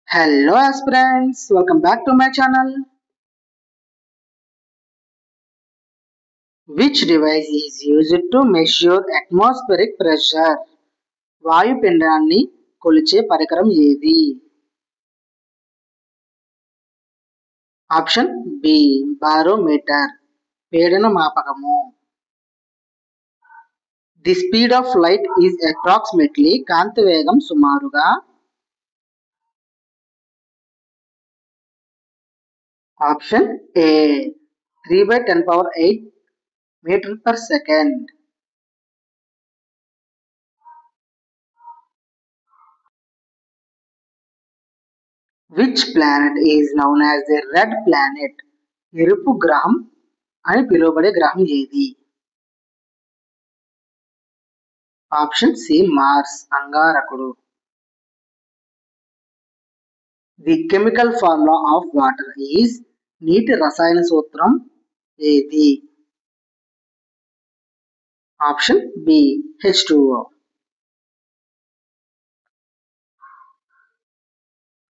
Hello aspirants, welcome back to my channel. Which device is used to measure atmospheric pressure? వాయుపిండాన్ని కొలిచే పరికరం ఏది? Option B barometer పీడన మాపకము. The speed of light is approximately కాంతి వేగం సుమారుగా. Option A 3/10⁸ meter per second. Which planet is known as the red planet? ఎరుపు గ్రహం అని పిలువబడే గ్రహం ఏది? ఆప్షన్ సి మార్స్ అంగారకుడు. The chemical formula of water is నీటి రసాయన సూత్రం ఏది? Option B H2O.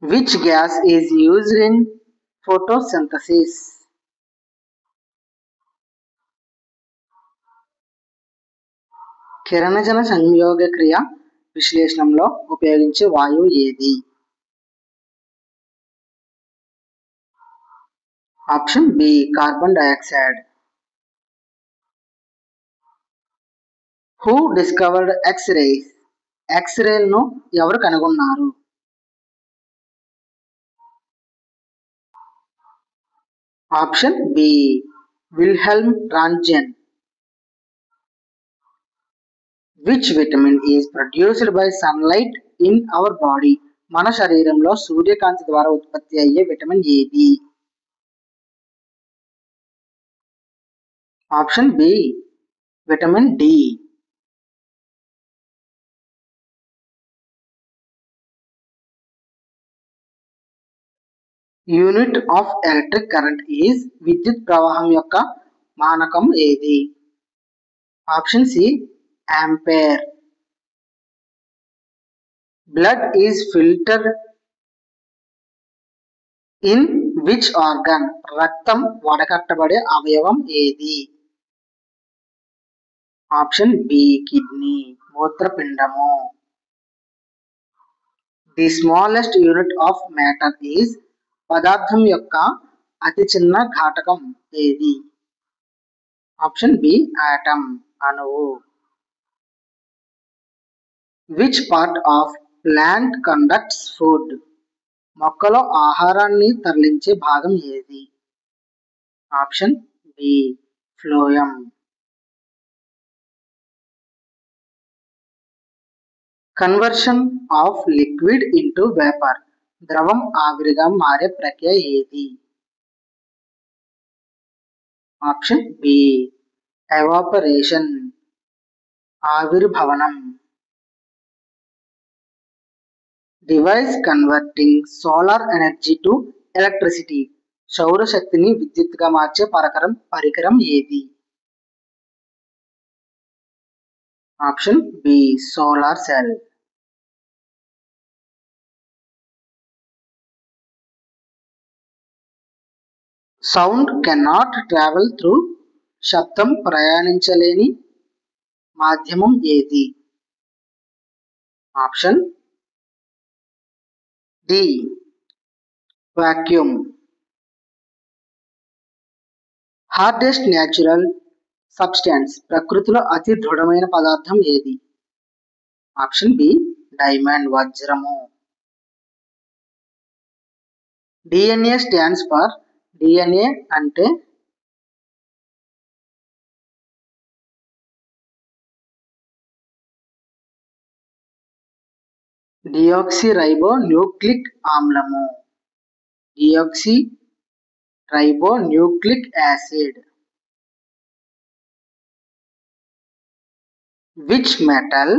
Which gas is used in photosynthesis? కిరణజన సంయోగక్రియ విశ్లేషణలో ఉపయోగించే వాయువు ఏది? Option B carbon dioxide. Who discovered X rays? ఎక్స్-రేలను ఎవరు కనుగొన్నారు? Option B Wilhelm Rontgen. Which vitamin is produced by sunlight in our body? మన శరీరంలో సూర్యకాంతి ద్వారా ఉత్పత్తి అయ్యే విటమిన్ ఏది? Option B vitamin D. Unit of electric current is విద్యుత్ ప్రవాహం యొక్క మానకం ఏది? Option C ampere. Blood is filtered in which organ? రక్తం వడకట్టబడే అవయవం ఏది? ఆప్షన్ బి కిడ్నీ మూత్రపిండము. The smallest unit of matter is పదార్థం యొక్క అతి చిన్న ఘాటకం ఏది? ఆప్షన్ బి ఆటమ్ అణువు. Which part of plant conducts food? మొక్కలో ఆహారాన్ని తరలించే భాగం ఏది? Option B phloem. Conversion of liquid into vapour. ద్రవం ఆవిరిగా మారే ప్రక్రియ ఏది? ఆప్షన్ బి ఎవాపరేషన్ ఆవిర్భవనం. Device converting solar energy to electricity. సౌర శక్తిని విద్యుత్తుగా మార్చే పరికరం ఏది? Option B solar cell. Sound cannot travel through. శబ్దం ప్రయాణించలేని మాధ్యమం ఏది? Option D vacuum. Hardest natural substance. ప్రకృతిలో అతి దృఢమైన పదార్థం ఏది? ఆప్షన్ బి డైమండ్ వజ్రము. DNA stands for. డిఎన్ఏ అంటే డియోక్సి రైబో న్యూక్లిక్ ఆమ్లము. Deoxyribonucleic acid. Which metal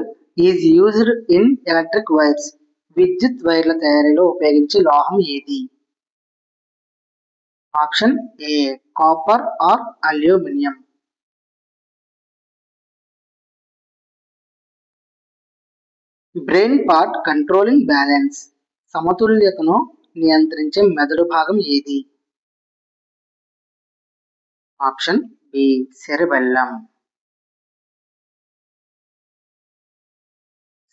is used in electric wires? విద్యుత్ వైర్ల తయారీలో ఉపయోగించే లోహం ఏది? Option A copper or aluminium. Brain part controlling balance. సమతుల్యతను నియంత్రించే మెదడు భాగం ఏది? Option B cerebellum.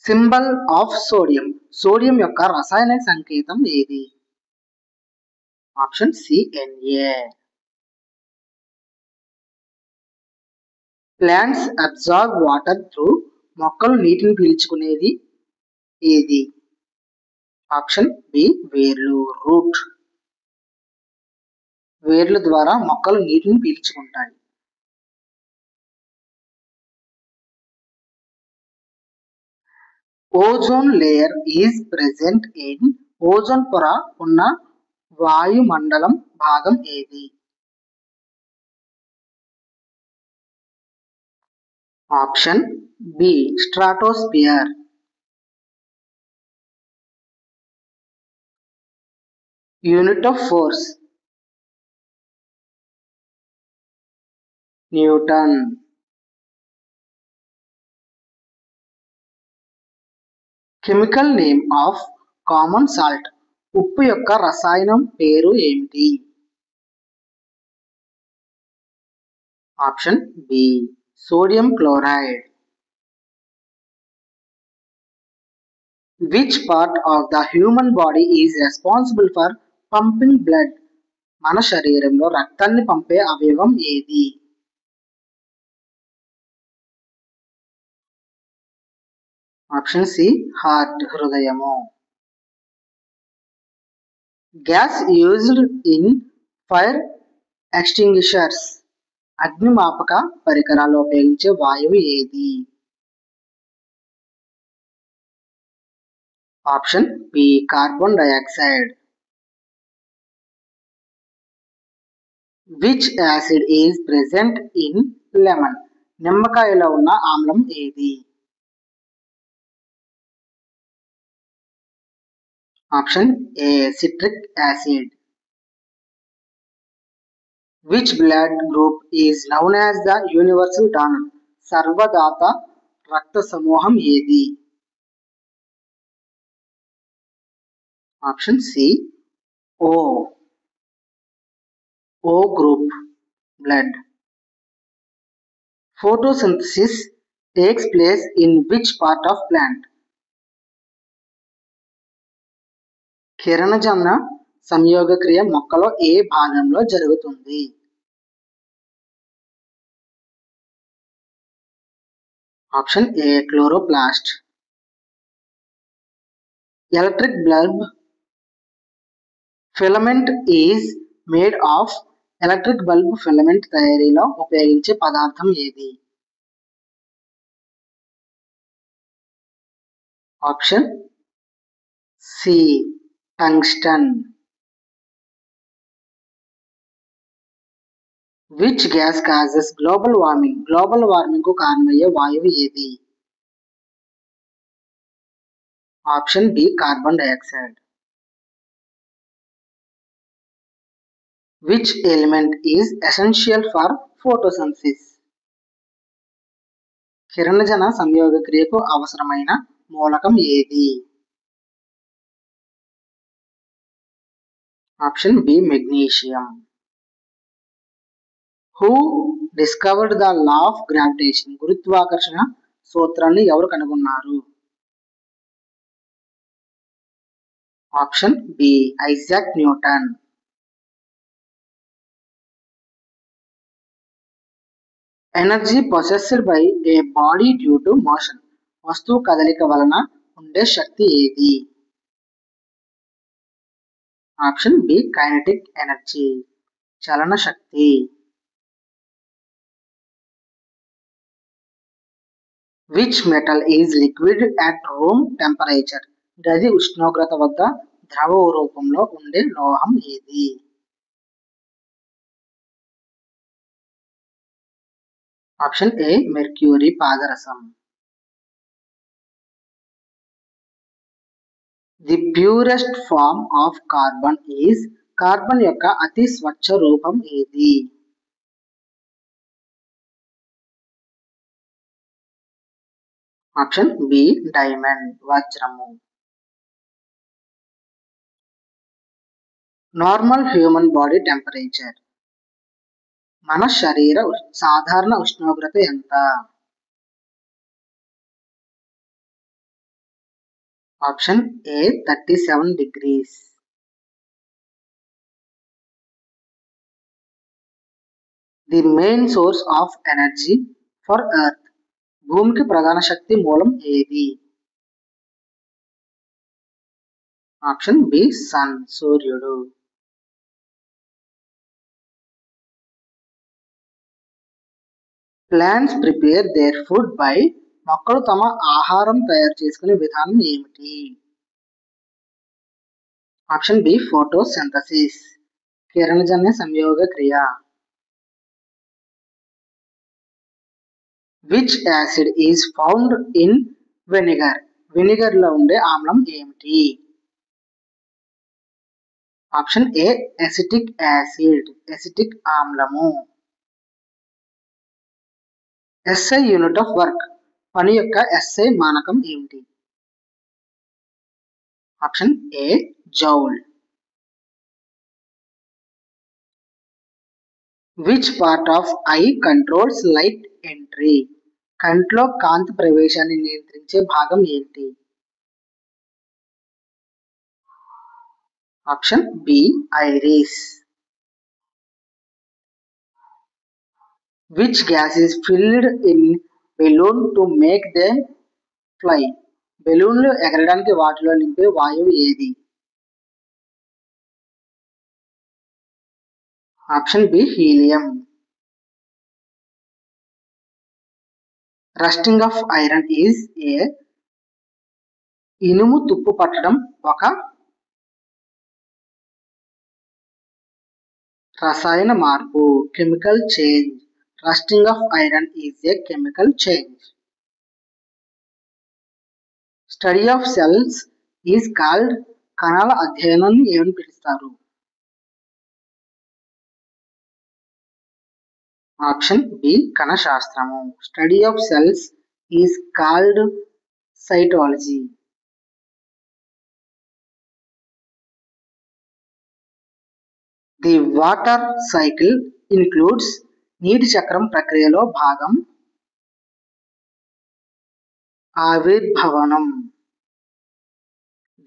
Symbol of sodium. Sodium యొక్క రసాయన సంకేతం ఏది? Option C Na. Plants absorb water through. మొక్కలు నీటిని పీల్చుకునేది ఏది? ఆప్షన్ బి వేర్లు, రూట్. వేర్ల ద్వారా మొక్కలు నీటిని పీల్చుకుంటాయి. Ozone layer is present in. Ozone పొర ఉన్న వాయుమండలం భాగం ఏది? Option B stratosphere. Unit of force newton. Chemical name of common salt. ఉప్పు యొక్క రసాయనం పేరు ఏమిటి? Option B sodium chloride. Which part of the human body is responsible for pumping blood? మన శరీరంలో రక్తాన్ని పంపే అవయవం ఏది? ఆప్షన్ సి హార్ట్, హృదయము. Gas used in fire extinguishers. అగ్నిమాపక పరికరాల్లో ఉపయోగించే వాయువు ఏది? Option B carbon dioxide. Which acid is present in lemon? నిమ్మకాయలో ఉన్న ఆమ్లం ఏది? Option A citric acid. Which blood group is known as the universal donor? సర్వదాత రక్త సమూహం ఏది? Option C O. O group blood. Photosynthesis takes place in which part of plant? కిరణజన సంయోగక్రియ మొక్కలో ఏ భాగంలో జరుగుతుంది? Option A chloroplast. Electric bulb filament is made of. Electric bulb filament తయారీలో ఉపయోగించే పదార్థం ఏది? Option C tungsten. Which gas causes global warming? Global warming కు కారణమయ్యే వాయువు ఏది? Option B carbon dioxide. Which element is essential for photosynthesis? కిరణజన సంయోగక్రియకు అవసరమైన మూలకం ఏది? Option B magnesium. Who discovered the law of gravitation? గురుత్వాకర్షణ సూత్రాన్ని ఎవరు కనుగొన్నారు? Option B Isaac Newton. Energy possessed by a body due to motion. వస్తువు కదలిక వలన ఉండే శక్తి ఏది? ఆప్షన్ బి కైనెటిక్ ఎనర్జీ, చలన శక్తి. Which metal is liquid at room temperature? గది ఉష్ణోగ్రత వద్ద ద్రవ రూపంలో ఉండే లోహం ఏది? ఆప్షన్ ఏ మెర్క్యూరీ, పాదరసం. The purest form of carbon is. Carbon యొక్క అతి స్వచ్ఛ రూపం ఏది? ఆప్షన్ బి డైమండ్, వజ్రము. Normal human body temperature. మన శరీర సాధారణ ఉష్ణోగ్రత ఎంత? Option A 37 degrees. The main source of energy for earth. భూమికి ప్రధాన శక్తి మూలం ఏది? ఆప్షన్ బి సన్, సూర్యుడు. Plants prepare their food by. మొక్కలు తమ ఆహారం తయారు చేసుకునే విధానం ఏమిటి? ఆప్షన్ బి ఫోటోసింథసిస్, కిరణజన్య సంయోగ క్రియ. Which acid is found in vinegar. Vinegar లో ఉండే ఆమ్లం ఏమిటి? Option A acetic acid, acetic ఆమ్లము. SI unit of work. పని యొక్క ఎస్ఐ మానకం ఏమిటి? Option A joule. Which part of eye controls light entry. కంట్లో కాంతి ప్రవేశాన్ని నియంత్రించే భాగం ఏంటి? Option B iris. Which gas is filled in balloon to make them fly. బెలూన్లు ఎగరడానికి వాటిలో నింపే వాయువు ఏది? Option B helium. Rusting of iron is a. ఇనుము తుప్పు పట్టడం ఒక రసాయన మార్పు, chemical change. Rusting of iron is a chemical change. Study of cells is called. కణాల అధ్యయనాన్ని ఏమని పిలుస్తారు? ఆప్షన్ బి కణశాస్త్రము. Study of cells is called cytology. The water cycle includes. నీటి చక్రం ప్రక్రియలో భాగం ఆవిర్భవనం.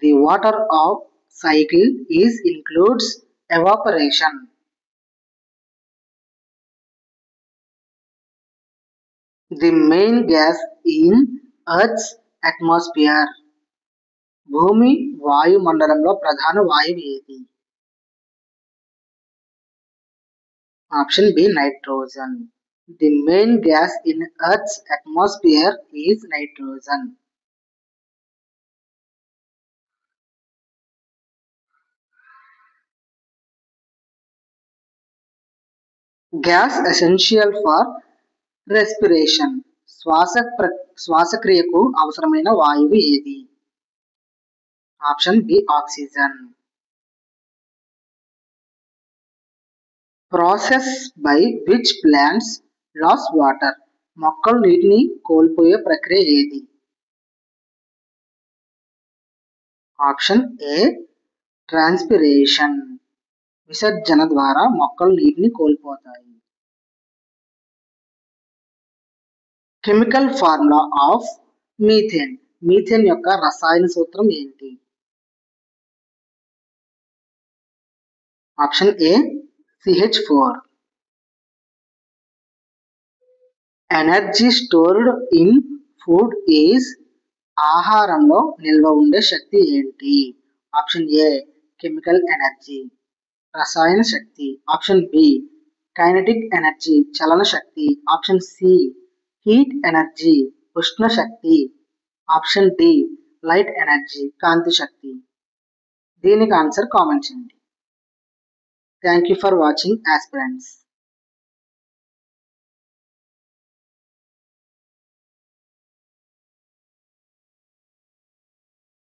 The water of cycle is includes evaporation. The main gas in earth's atmosphere. భూమి వాయుమండలంలో ప్రధాన వాయువు ఏది? Option B nitrogen. The main gas in earth's atmosphere is nitrogen. Gas essential for respiration. శ్వాసక్రియకు అవసరమైన వాయువు ఏది? Option B oxygen. Process by which plants loss water. మొక్కలు నీటిని కోల్పోయే ప్రక్రియ ఏది? Option A transpiration. విసర్జన ద్వారా మొక్కలు నీటిని కోల్పోతాయి. Chemical formula of methane. Methane యొక్క రసాయన సూత్రం ఏంటి? Option A CH4. Energy stored in food is. ఆహారంలో నిల్వ ఉండే శక్తి ఏంటి? ఆప్షన్ ఏ కెమికల్ ఎనర్జీ, రసాయన శక్తి. ఆప్షన్ బి కైనెటిక్ ఎనర్జీ, చలన శక్తి. ఆప్షన్ సి హీట్ ఎనర్జీ, ఉష్ణ శక్తి. ఆప్షన్ డి లైట్ ఎనర్జీ, కాంతి శక్తి. దీనికి ఆన్సర్ కామెంట్ చేయండి. Thank you for watching aspirants.